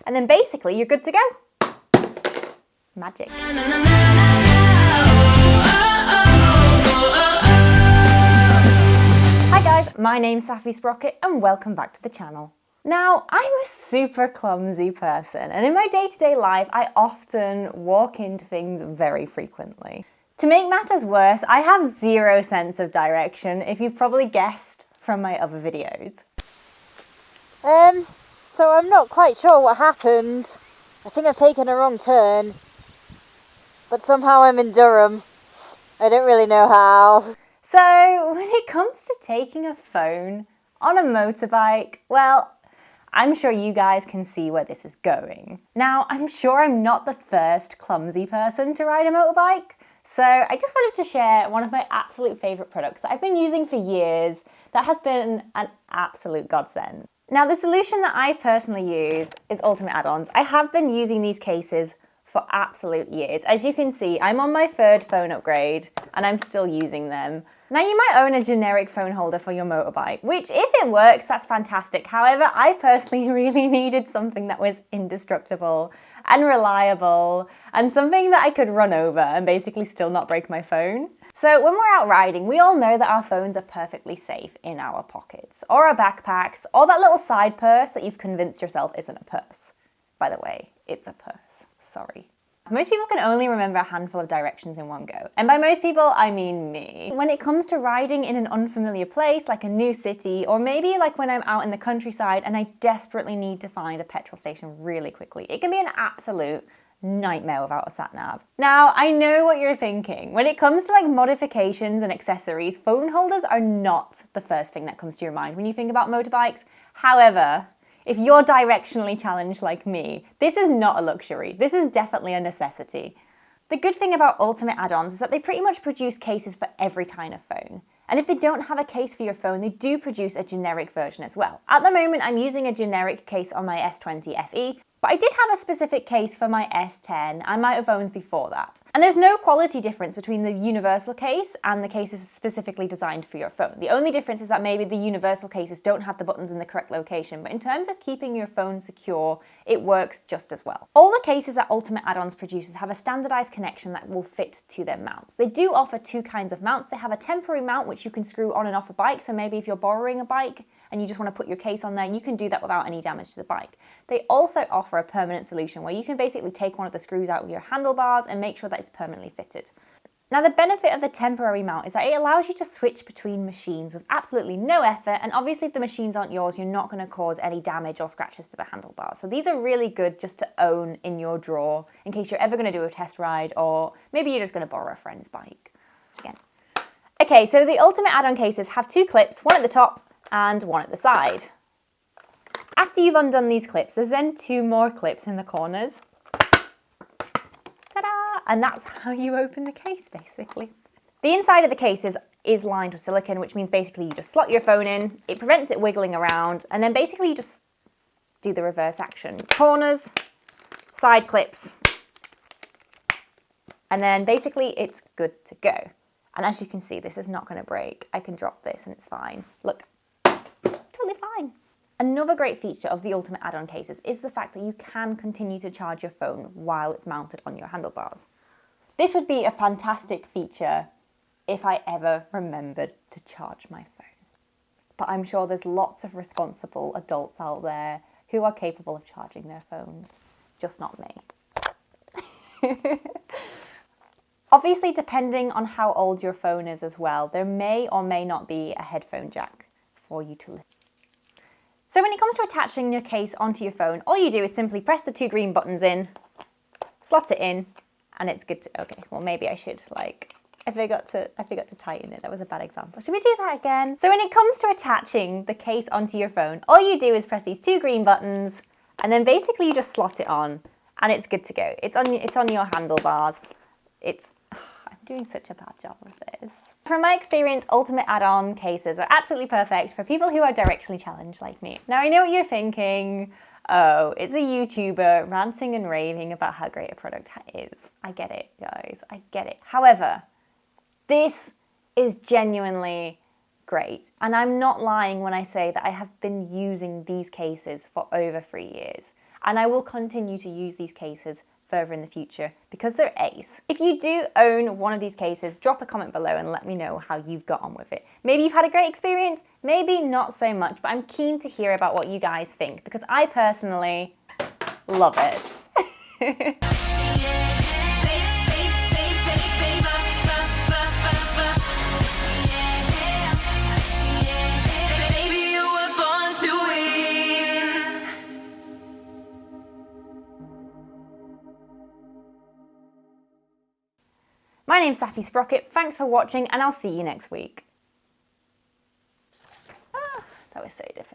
and then basically you're good to go. Magic. Hi guys, my name's Saffy Sprocket and welcome back to the channel. Now, I'm a super clumsy person, and in my day-to-day life, I often walk into things very frequently. To make matters worse, I have zero sense of direction, if you've probably guessed from my other videos. So I'm not quite sure what happened. I think I've taken a wrong turn, but somehow I'm in Durham. I don't really know how. So, when it comes to taking a phone on a motorbike, well, I'm sure you guys can see where this is going. Now, I'm sure I'm not the first clumsy person to ride a motorbike, so I just wanted to share one of my absolute favourite products that I've been using for years that has been an absolute godsend. Now, the solution that I personally use is Ultimate Add-ons. I have been using these cases for absolute years. As you can see, I'm on my third phone upgrade and I'm still using them. Now, you might own a generic phone holder for your motorbike, which if it works, that's fantastic. However, I personally really needed something that was indestructible and reliable and something that I could run over and basically still not break my phone. So when we're out riding, we all know that our phones are perfectly safe in our pockets or our backpacks or that little side purse that you've convinced yourself isn't a purse. By the way, it's a purse. Sorry. Most people can only remember a handful of directions in one go. And by most people, I mean me. When it comes to riding in an unfamiliar place, like a new city, or maybe like when I'm out in the countryside and I desperately need to find a petrol station really quickly, it can be an absolute nightmare without a sat-nav. Now, I know what you're thinking. When it comes to like modifications and accessories, phone holders are not the first thing that comes to your mind when you think about motorbikes. However, if you're directionally challenged like me, this is not a luxury. This is definitely a necessity. The good thing about Ultimate Add-ons is that they pretty much produce cases for every kind of phone. And if they don't have a case for your phone, they do produce a generic version as well. At the moment, I'm using a generic case on my S20 FE, but I did have a specific case for my S10 and my phones before that. And there's no quality difference between the universal case and the cases specifically designed for your phone. The only difference is that maybe the universal cases don't have the buttons in the correct location, but in terms of keeping your phone secure, it works just as well. All the cases that Ultimate Add-ons produces have a standardized connection that will fit to their mounts. They do offer two kinds of mounts. They have a temporary mount which you can screw on and off a bike, so maybe if you're borrowing a bike and you just want to put your case on there, you can do that without any damage to the bike. They also offer a permanent solution where you can basically take one of the screws out of your handlebars and make sure that it's permanently fitted. Now, the benefit of the temporary mount is that it allows you to switch between machines with absolutely no effort, and obviously if the machines aren't yours, you're not going to cause any damage or scratches to the handlebars. So these are really good just to own in your drawer in case you're ever going to do a test ride, or maybe you're just going to borrow a friend's bike. Again. Okay, so the Ultimate Add-on cases have two clips, one at the top and one at the side. After you've undone these clips, there's then two more clips in the corners. Ta-da! And that's how you open the case, basically. The inside of the case is lined with silicone, which means basically you just slot your phone in, it prevents it wiggling around, and then basically you just do the reverse action. Corners, side clips, and then basically it's good to go. And as you can see, this is not going to break. I can drop this and it's fine. Look, totally fine. Another great feature of the Ultimate Add-on cases is the fact that you can continue to charge your phone while it's mounted on your handlebars. This would be a fantastic feature if I ever remembered to charge my phone. But I'm sure there's lots of responsible adults out there who are capable of charging their phones, just not me. Obviously, depending on how old your phone is as well, there may or may not be a headphone jack for you to listen. So when it comes to attaching your case onto your phone, all you do is simply press the two green buttons in, slot it in, and it's good to, okay, well maybe I should I forgot to tighten it. That was a bad example. Should we do that again? So when it comes to attaching the case onto your phone, all you do is press these two green buttons, and then basically you just slot it on, and it's good to go. It's on your handlebars. I'm doing such a bad job of this. From my experience, Ultimate Add-on cases are absolutely perfect for people who are directionally challenged like me. Now, I know what you're thinking. Oh, it's a YouTuber ranting and raving about how great a product is. I get it, guys. I get it. However, this is genuinely great. And I'm not lying when I say that I have been using these cases for over 3 years. and I will continue to use these cases further in the future because they're ace. If you do own one of these cases, drop a comment below and let me know how you've got on with it. Maybe you've had a great experience, maybe not so much, but I'm keen to hear about what you guys think because I personally love it. My name's Saffy Sprocket, thanks for watching and I'll see you next week. That was so difficult.